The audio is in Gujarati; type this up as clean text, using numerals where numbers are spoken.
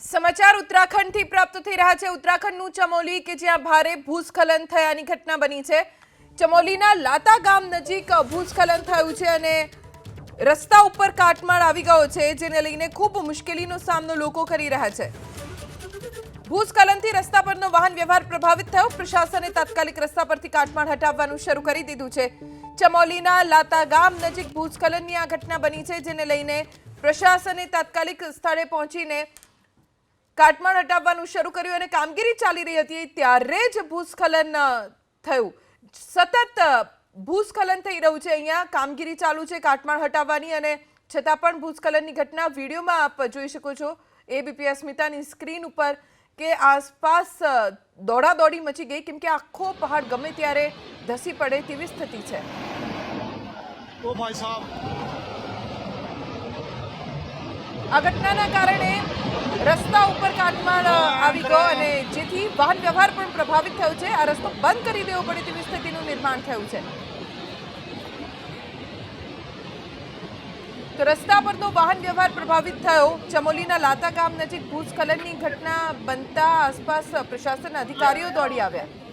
સમાચાર ઉત્તરાખંડથી પ્રાપ્ત થઈ રહ્યા છે। ઉત્તરાખંડનું ચમોલી કે જ્યાં ભારે ભૂસ્ખલન થયાની ઘટના બની છે। ચમોલીના લાતા ગામ નજીક ભૂસ્ખલન થયું છે અને રસ્તા ઉપર કાટમાળ આવી ગયો છે, જેને લઈને ખૂબ મુશ્કેલીનો સામનો લોકો કરી રહ્યા છે। ભૂસ્ખલનથી રસ્તા પરનો વાહન વ્યવહાર પ્રભાવિત થયો। પ્રશાસને તાત્કાલિક રસ્તા પરથી કાટમાળ હટાવવાનું શરૂ કરી દીધું છે। ચમોલીના લાતા ગામ નજીક ભૂસ્ખલનની આ ઘટના બની છે, જેને લઈને પ્રશાસને તાત્કાલિક સ્થળે પહોંચીને કાટમાળ હટાવવાનું શરૂ કર્યું અને કામગીરી ચાલી રહી હતી ત્યારે જ ભૂસ્ખલન થયું। સતત ભૂસ્ખલન થઈ રહ્યું છે, અહીંયા કામગીરી ચાલુ છે કાટમાળ હટાવવાની, અને છતાં પણ ભૂસ્ખલનની ઘટના વિડીયોમાં આપ જોઈ શકો છો એબીપી અસ્મિતાની સ્ક્રીન ઉપર કે આસપાસ દોડાદોડી મચી ગઈ, કેમ કે આખો પહાડ ગમે ત્યારે ધસી પડે તેવી સ્થિતિ છે। ઓ ભાઈ સાહેબ, આ ઘટનાના કારણે રસ્તા ઉપર કાટમાળ આવી ગયો અને જેથી વાહન વ્યવહાર પણ પ્રભાવિત થયો છે। આ રસ્તો બંધ કરી દેવો પડે તેવી સ્થિતિનું નિર્માણ થયું છે। તો રસ્તા પરનો વાહન વ્યવહાર પ્રભાવિત થયો। ચમોલીના લાતા ગામ નજીક ભૂસ્ખલનની ઘટના બનતા આસપાસ પ્રશાસનના અધિકારીઓ દોડી આવ્યા।